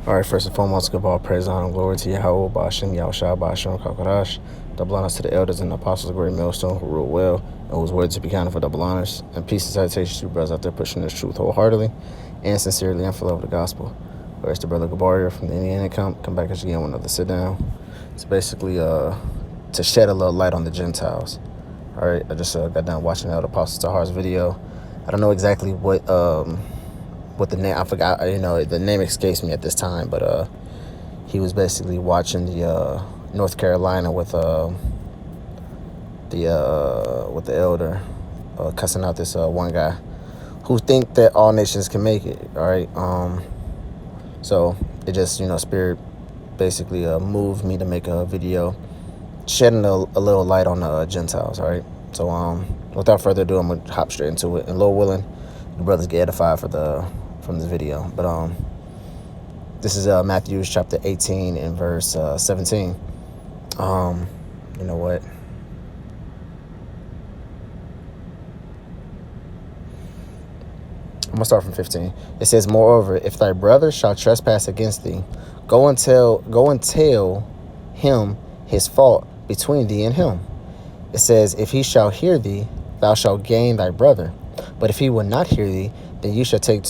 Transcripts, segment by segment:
All right, first and foremost, give all praise, honor, and glory to Yahweh, Bashem, Yahushua, Bashem, Kakarash. Double honors to the elders and the apostles of Great Millstone who rule well and whose words to be counted for double honors. And peace and salutations to you brothers out there pushing this truth wholeheartedly and sincerely and for love of the gospel. Where's the brother Gabaria from the Indiana camp? Come back again with another sit down. It's basically to shed a little light on the Gentiles. All right, I just got done watching the Apostle Tahar's video. I don't know exactly what the name, I forgot, the name escapes me at this time, but he was basically watching the North Carolina with the elder cussing out this one guy who think that all nations can make it. All right, so it just spirit basically moved me to make a video shedding a little light on the Gentiles. All right, so without further ado, I'm gonna hop straight into it, and Lord willing, the brothers get edified from this video. But this is Matthew chapter 18 and verse 17. You know what? I'm gonna start from 15. It says, moreover, if thy brother shall trespass against thee, go and tell him his fault between thee and him. It says, if he shall hear thee, thou shalt gain thy brother. But if he will not hear thee, then you shall take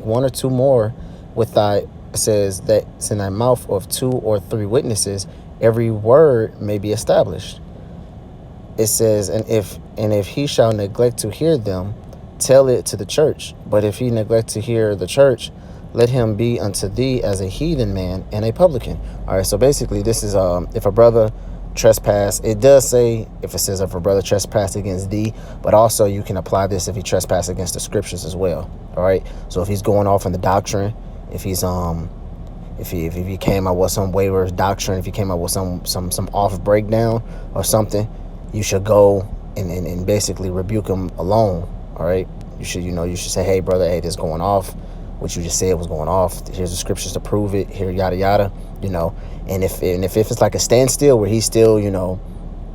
one or two more with thy, it says, that's in thy mouth of 2 or 3 witnesses, every word may be established. It says, and if he shall neglect to hear them, tell it to the church. But if he neglect to hear the church, let him be unto thee as a heathen man and a publican. All right, so basically this is if a brother trespass, it does say if a brother trespass against thee, but also you can apply this if he trespass against the scriptures as well. All right, so if he's going off in the doctrine, if he's if he came out with some wayward doctrine, if he came out with some off breakdown or something, you should go and basically rebuke him alone. All right, you should say, hey brother, hey, this going off, what you just said was going off, here's the scriptures to prove it, here yada yada, and if it's like a standstill where he's still on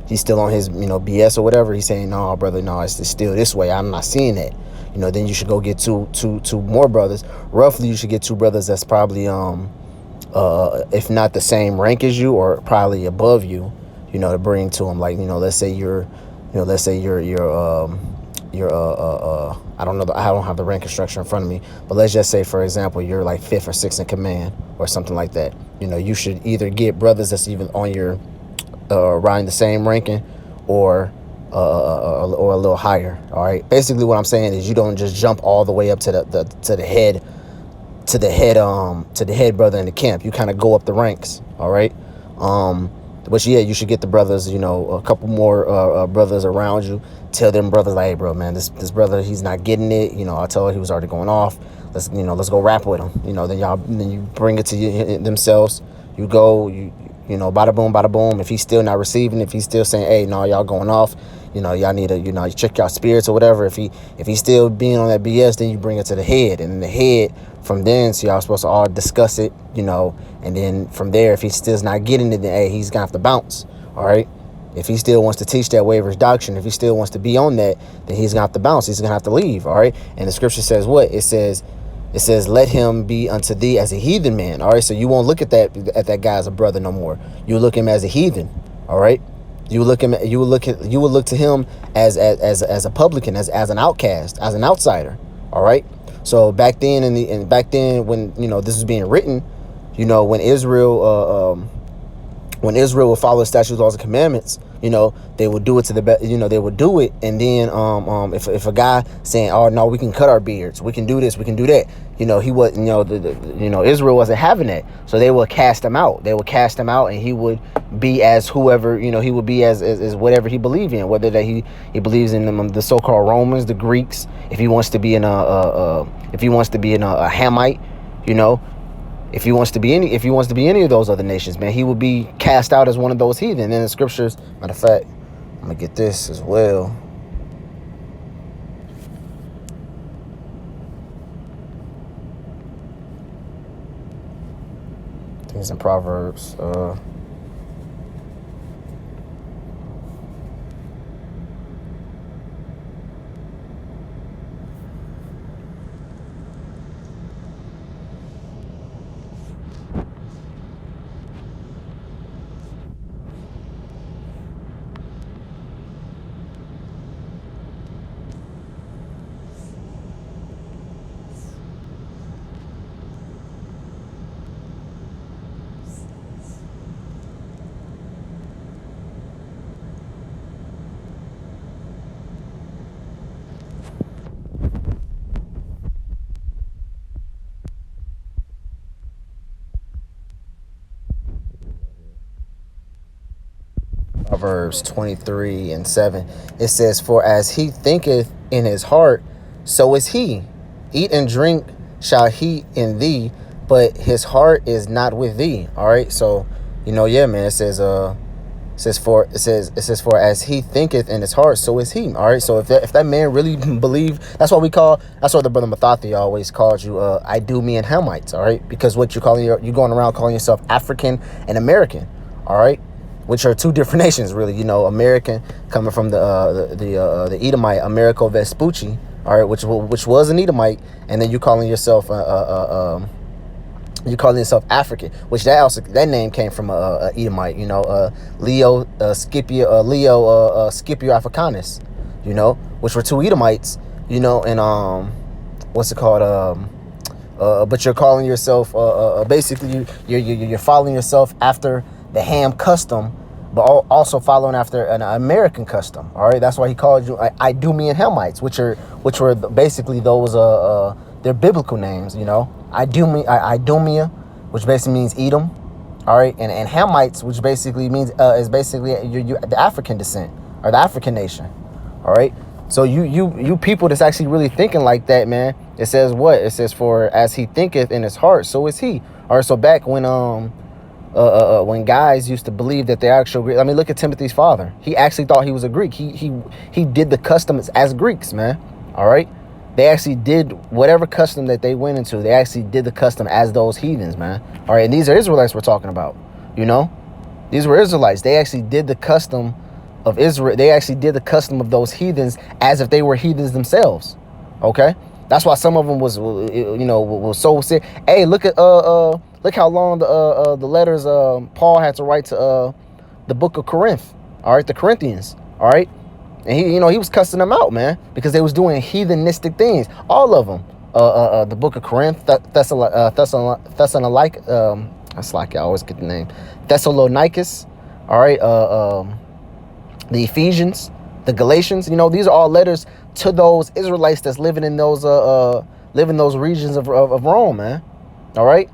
his BS or whatever, he's saying, no brother, no, it's still this way, I'm not seeing that, then you should go get two more brothers. Roughly you should get 2 brothers that's probably if not the same rank as you or probably above you, to bring to him. Like, let's say you're I don't know, I don't have the rank structure in front of me, but let's just say, for example, you're like 5th or 6th in command or something like that. You should either get brothers that's even on your around the same ranking or a little higher. All right, basically what I'm saying is you don't just jump all the way up to the head brother in the camp. You kind of go up the ranks. All right, but yeah, you should get the brothers, a couple more brothers around you. Tell them brothers, like, hey bro, man, this brother, he's not getting it. I told he was already going off. Let's go rap with him. Then you bring it to themselves. You go, bada boom, bada boom. If he's still not receiving, if he's still saying, hey, no, y'all going off, y'all need to, you check y'all spirits or whatever. If he's still being on that BS, then you bring it to the head, and the head from then, so y'all supposed to all discuss it, and then from there, if he still's not getting it, then hey, he's gonna have to bounce. All right. If he still wants to teach that waivers doctrine, if he still wants to be on that, then he's gonna have to bounce. He's gonna have to leave. All right. And the scripture says what? It says, let him be unto thee as a heathen man. All right. So you won't look at that guy as a brother no more. You look him as a heathen. All right. You will look to him as a publican, as an outcast, as an outsider. All right. So back then when this was being written, when Israel would follow the statutes, laws, and commandments, they would do it to the best, they would do it. And then if a guy saying, oh no, we can cut our beards, we can do this, we can do that, he was, Israel wasn't having that. So they would cast him out. And he would be as whoever, he would be as whatever he believed in, whether that he believes in the so-called Romans, the Greeks, if he wants to be in a Hamite, if he wants to be any of those other nations, man, he will be cast out as one of those heathen. And in the scriptures, matter of fact, I'm gonna get this as well. I think it's in Proverbs. Proverbs 23:7. It says, for as he thinketh in his heart, so is he. Eat and drink shall he in thee, but his heart is not with thee. All right. So, yeah, man, it says, for as he thinketh in his heart, so is he. All right. So if that man really believe, that's what the brother Mathathi always calls you, Idumean Hamites. All right. Because what you going around calling yourself African and American. All right. Which are two different nations, really. American coming from the Edomite Americo Vespucci. All right. Which was an Edomite. And then you calling yourself, African, which that name came from a Edomite, Scipio Africanus, which were two Edomites, and what's it called? But you're calling yourself basically you're following yourself after the Ham custom, but also following after an American custom. All right, that's why he called you Idumean Hamites, which were basically those their biblical names, Idumea, which basically means Edom, all right, and Hamites, which basically means is basically the African descent or the African nation, all right. So you people that's actually really thinking like that, man. It says what? It says, for as he thinketh in his heart, so is he. All right. So back when guys used to believe that they're actual Greek. I mean, look at Timothy's father. He actually thought he was a Greek. He did the customs as Greeks, man. All right. They actually did whatever custom that they went into. They actually did the custom as those heathens, man. All right. And these are Israelites we're talking about, These were Israelites. They actually did the custom of Israel. They actually did the custom of those heathens as if they were heathens themselves. Okay. That's why some of them was so sick. Hey, look how long the letters Paul had to write to the book of Corinth. All right. The Corinthians. All right. And he was cussing them out, man, because they was doing heathenistic things. All of them. The book of Corinth, Thessalonica. That's like I always get the name. Thessalonicus. All right. The Ephesians, the Galatians. These are all letters to those Israelites that's living in those regions of Rome, man. All right.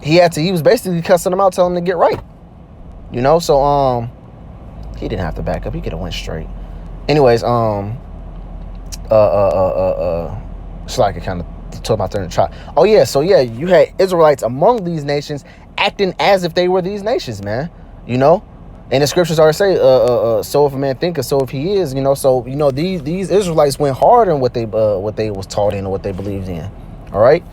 He was basically cussing them out, telling them to get right. So he didn't have to back up. He could have went straight. Anyways, Shlaka kind of told my turn to try. Oh yeah, so yeah, you had Israelites among these nations acting as if they were these nations, man. And the scriptures already say, so if a man thinketh, so if he is, So these Israelites went hard on what they was taught in and what they believed in. All right.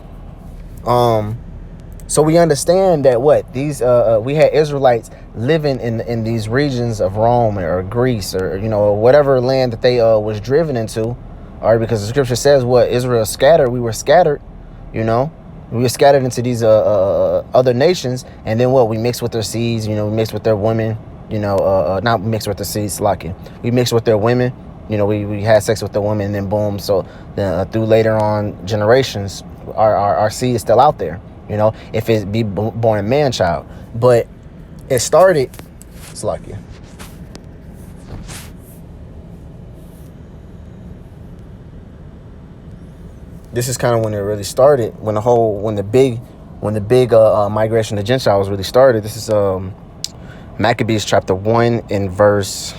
So we understand that we had Israelites living in these regions of Rome or Greece or whatever land that they was driven into, all right, because the scripture says Israel scattered. We were scattered, we were scattered into these other nations, and then we mixed with their seeds, we mixed with their women, not mixed with their seeds, we mixed with their women, we had sex with the women, and then boom. So through later on generations, our seed is still out there. If it be born a man child. But it started, it's lucky. This is kind of when it really started, when the big migration to Gentiles really started. This is Maccabees chapter 1 in verse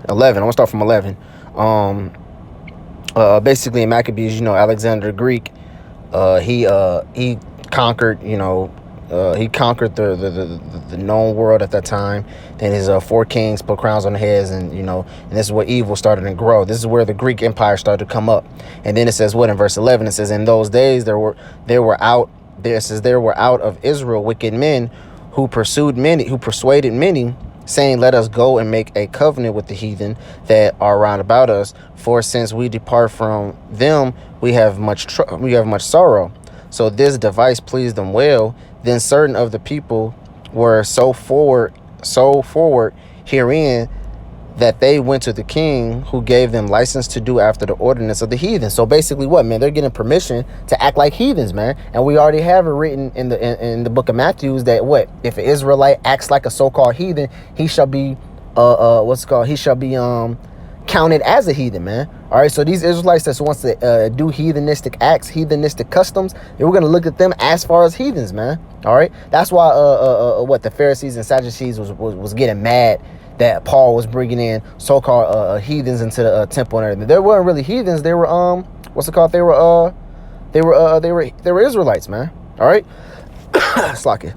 11. I'm gonna start from 11. Basically in Maccabees, Alexander the Greek, he conquered, he conquered the known world at that time. Then his 4 kings put crowns on their heads, and this is where evil started to grow. This is where the Greek Empire started to come up. And then it says in verse 11, it says, in those days there were out of Israel wicked men who persuaded many, saying, let us go and make a covenant with the heathen that are round about us, for since we depart from them, we have much sorrow. So this device pleased them well. Then certain of the people were so forward herein that they went to the king, who gave them license to do after the ordinance of the heathen. So basically they're getting permission to act like heathens, man. And we already have it written in the book of Matthew that if an Israelite acts like a so-called heathen, he shall be he shall be counted as a heathen, man. All right, so these Israelites that wants to do heathenistic acts, heathenistic customs, we're going to look at them as far as heathens, man. All right, that's why what the Pharisees and Sadducees was getting mad that Paul was bringing in so-called heathens into the temple and everything. They weren't really heathens. They were what's it called? They were Israelites, man. All right, slack it.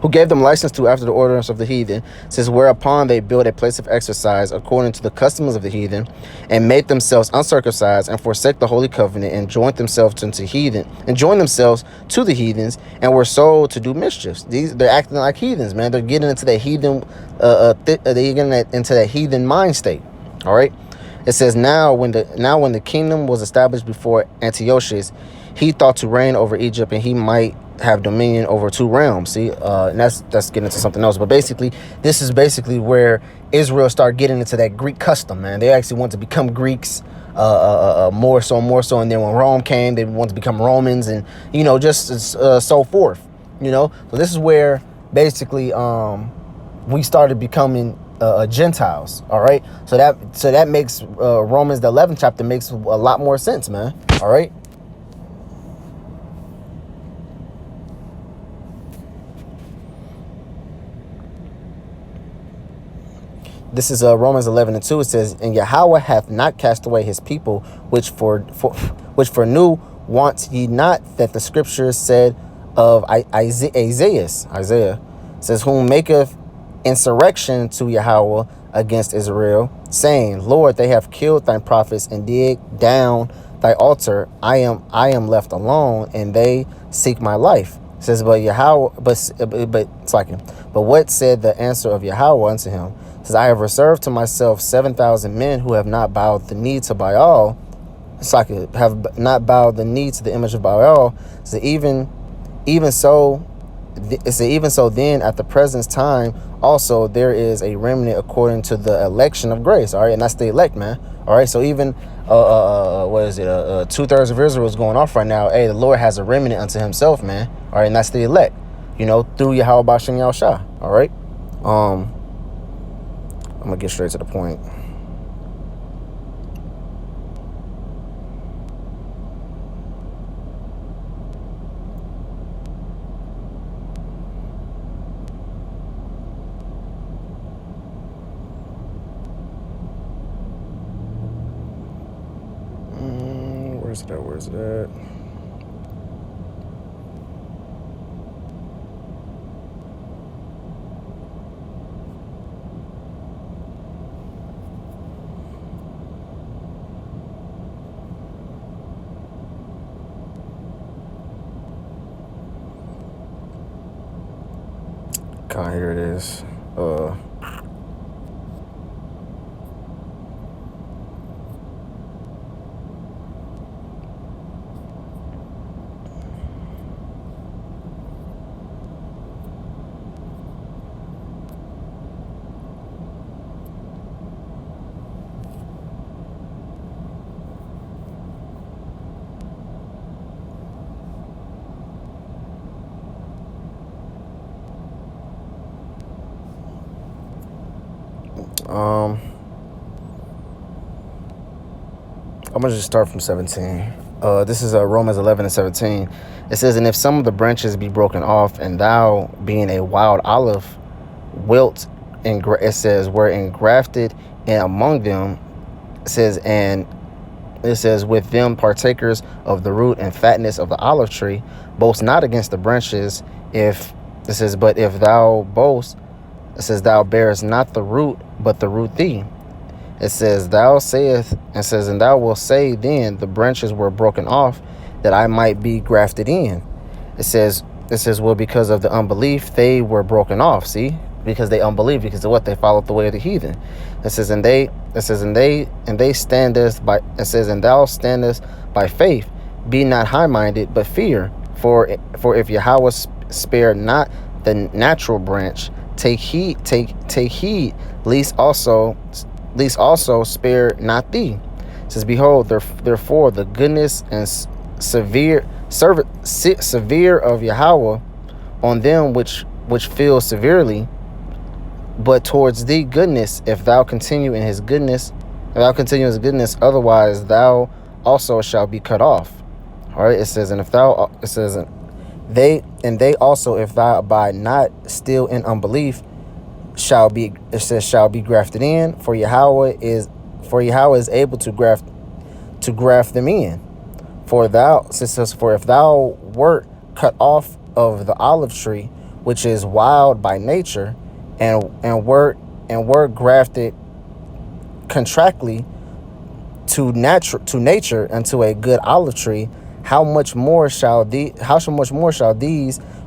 Who gave them license to after the ordinance of the heathen, says, whereupon they built a place of exercise according to the customs of the heathen, and made themselves uncircumcised, and forsake the holy covenant, and joined themselves to the heathens, and were sold to do mischiefs. They're acting like heathens, man. They're getting into that heathen, into that heathen mind state. All right. It says, now when the kingdom was established before Antiochus, he thought to reign over Egypt, and he might have dominion over 2 realms. See, and that's getting into something else. But basically, this is basically where Israel started getting into that Greek custom, man. They actually want to become Greeks, more so. And then when Rome came, they want to become Romans, and just so forth. So this is where basically we started becoming Gentiles. All right, so that makes Romans the 11th chapter makes a lot more sense, man. All right. This is Romans 11:2. It says, and Yahweh hath not cast away his people, which foreknew wants ye not, that the scriptures said of Isaiah says, whom maketh insurrection to Yahweh against Israel, saying, Lord, they have killed thy prophets and dig down thy altar. I am left alone, and they seek my life. It says, but what said the answer of Yahweh unto him? It says, I have reserved to myself 7,000 men who have not bowed the knee to Baal. Have not bowed the knee to the image of Baal. So even so then at the present time also there is a remnant according to the election of grace. All right, and that's the elect, man. All right, so even 2/3 of Israel is going off right now. Hey, the Lord has a remnant unto himself, man. All right, and that's the elect, through Yahweh Bashing Yahushua. All right. I'm gonna get straight to the point. Where's that? God, here it is. I'm gonna just start from 17. This is Romans 11:17. It says, and if some of the branches be broken off, and thou, being a wild olive, wilt, and it says, were engrafted in among them. It says, with them partakers of the root and fatness of the olive tree, boast not against the branches. But if thou boast, it says, thou bearest not the root, but the root thee. It says, and thou wilt say then, the branches were broken off, that I might be grafted in. It says, well, because of the unbelief, they were broken off. See, because they unbelieve, because of what they followed the way of the heathen. And thou standest by faith, be not high-minded, but fear. For if Yahweh spare not the natural branch, take heed, lest also spare not thee. It says, behold, therefore the goodness and severe of Yahweh on them which feel severely, but towards thee goodness, if thou continue in his goodness, otherwise thou also shalt be cut off. All right, it says, and if thou, it says, they also, if thou abide not still in unbelief, shall be, it says, shall be grafted in, for Yahweh is able to graft them in. For if thou wert cut off of the olive tree, which is wild by nature, and were grafted contractly to nature unto a good olive tree, how much more shall these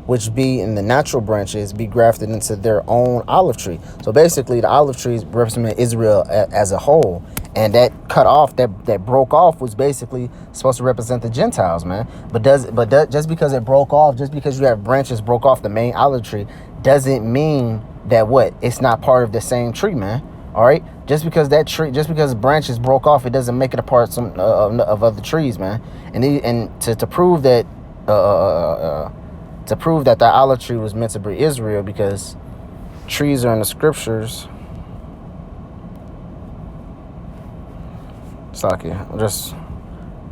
which be in the natural branches be grafted into their own olive tree? So basically, the olive trees represent Israel as a whole, and that cut off, that broke off, was basically supposed to represent the Gentiles, man. But just because it broke off, just because you have branches broke off the main olive tree, doesn't mean that it's not part of the same tree, man. All right, just because branches broke off, it doesn't make it a part of other trees, man. And to prove that the olive tree was meant to be Israel, because trees are in the scriptures. I'm just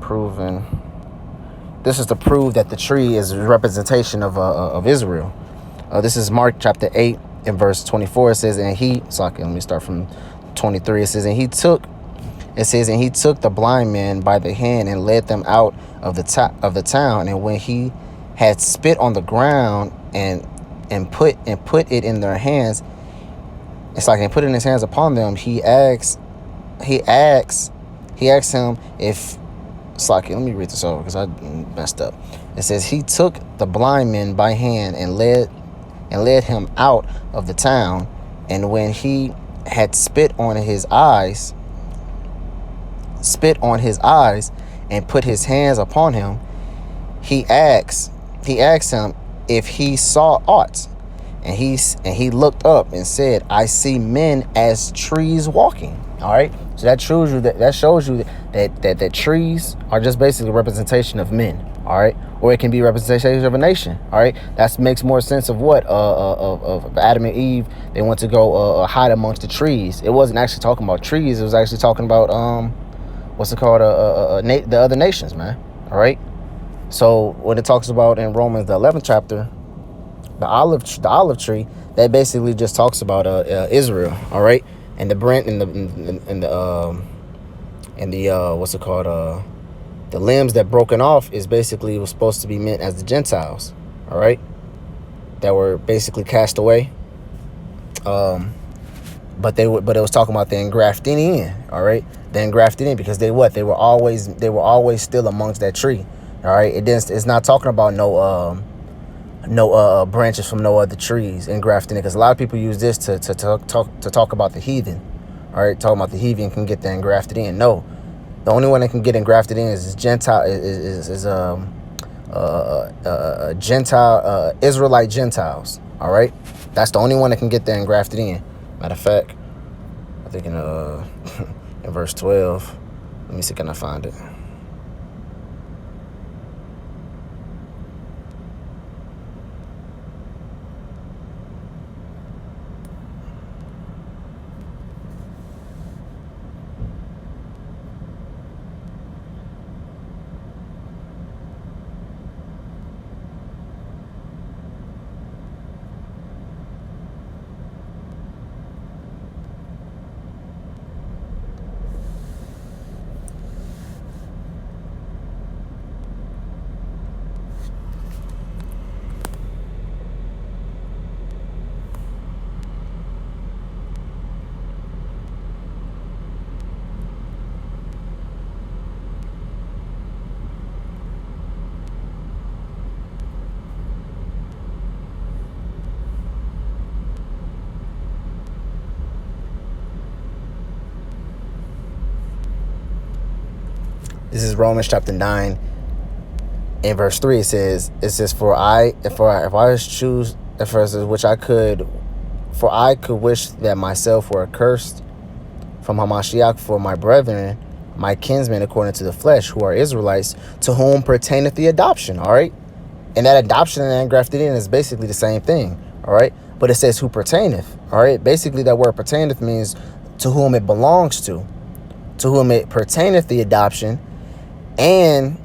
proving. This is to prove that the tree is a representation of Israel. This is Mark chapter 8 and verse 24. It says, and he, let me start from 23. It says, and he took the blind man by the hand and led them out of the town. And when he had spit on the ground and put it in their hands, and put it in his hands upon them, he asks him if, let me read this over because I messed up. It says, he took the blind man by hand and led him out of the town. And when he had spit on his eyes and put his hands upon him, he asked him if he saw aught. And he looked up and said, I see men as trees walking. All right, so that shows you that trees are just basically a representation of men. All right, or it can be a representation of a nation. All right, that makes more sense of of Adam and Eve. They went to go hide amongst the trees. It wasn't actually talking about trees. It was actually talking about the other nations, man. All right, so when it talks about in Romans the 11th chapter, the olive tree, that basically just talks about Israel. All right. And the the limbs that broken off is basically was supposed to be meant as the Gentiles, all right, that were basically cast away. But it was talking about the engrafting in, all right, the engrafted in, because they were always still amongst that tree, all right. It's not talking about no branches from no other trees and grafting it, because a lot of people use this to talk about the heathen. All right, talking about the heathen can get that engrafted in. No, the only one that can get engrafted in is Gentile, Gentile Israelite Gentiles. All right, that's the only one that can get that engrafted in. Matter of fact, I think in in verse 12. Let me see, can I find it? This is Romans chapter 9 in verse 3. It says, for I choose, for I could wish that myself were accursed from Hamashiach for my brethren, my kinsmen according to the flesh, who are Israelites, to whom pertaineth the adoption. All right. And that adoption and grafted in is basically the same thing. All right. but it says who pertaineth. All right, basically that word pertaineth means to whom it belongs to whom it pertaineth, the adoption and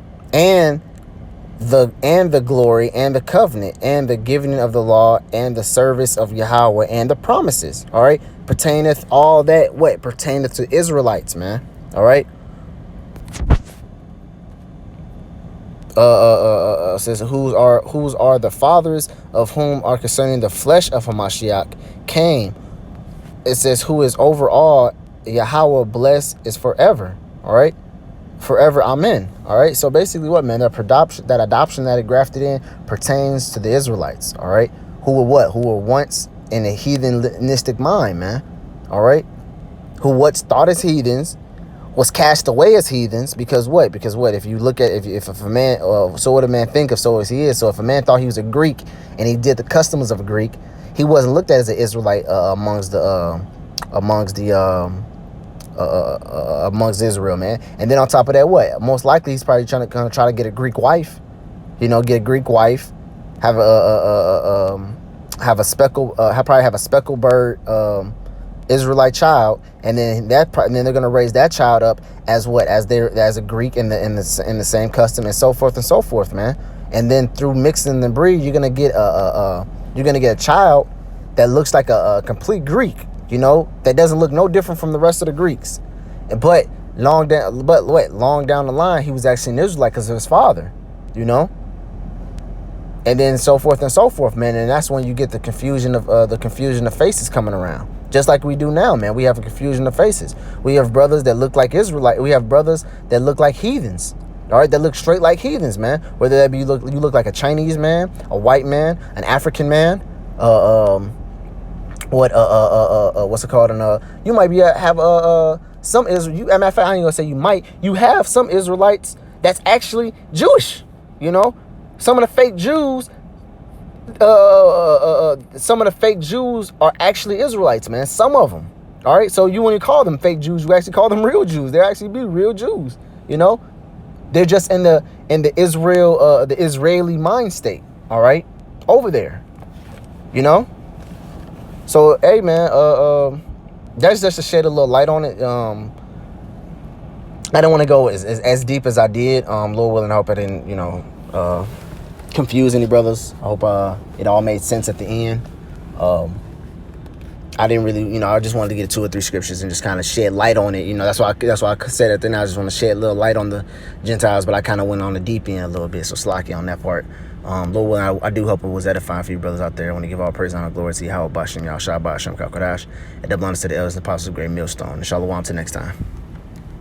the glory and the covenant and the giving of the law and the service of Yahweh and the promises. All right, pertaineth, all that what pertaineth to Israelites, man. All right. Says whose are the fathers of whom are concerning the flesh of Hamashiach came. It says who is over all, Yahweh blessed is forever. All right, forever, amen. All right, so basically what, man, that adoption that it grafted in pertains to the Israelites. All right, who were once in a heathenistic mind, man. All right, who once thought as heathens, was cast away as heathens, because what? If you look at, if a man, so what a man think of, so as he is. So if a man thought he was a Greek and he did the customs of a Greek, he wasn't looked at as an Israelite amongst Israel, man. And then on top of that, what? Most likely he's probably gonna try to get a Greek wife, get a Greek wife, have a speckled bird Israelite child, and then they're gonna raise that child up as what? As a Greek in the same custom, and so forth, man. And then through mixing the breed, you're gonna get a child that looks like a complete Greek, that doesn't look no different from the rest of the Greeks. But long down the line, he was actually an Israelite because of his father, and then so forth, man. And that's when you get the confusion of faces coming around. Just like we do now, man. We have a confusion of faces. We have brothers that look like Israelite. We have brothers that look like heathens. All right, that look straight like heathens, man. Whether that be you look like a Chinese man, a white man, an African man, what's it called? And you might have some Israel. Matter of fact, I ain't gonna say you might. You have some Israelites that's actually Jewish. Some of the fake Jews. Some of the fake Jews are actually Israelites, man. Some of them. All right, so when you call them fake Jews, you actually call them real Jews. They actually be real Jews. They're just in the Israeli mind state. All right, over there. So hey, man, that's just to shed a little light on it. I don't want to go as deep as I did. Lord willing, I hope I didn't, confuse any brothers. I hope it all made sense at the end. I didn't really, I just wanted to get 2 or 3 scriptures and just kind of shed light on it. That's why I said at the end, I just want to shed a little light on the Gentiles, but I kind of went on the deep end a little bit, so slacky on that part. Lord willing, I do hope it was edifying for you brothers out there. I want to give all praise, honor, glory to Yahweh Bashem, Yahweh Shah Bashem, Kakadash, and double honor to the elders and apostles of Great Millstone. And shalom till next time.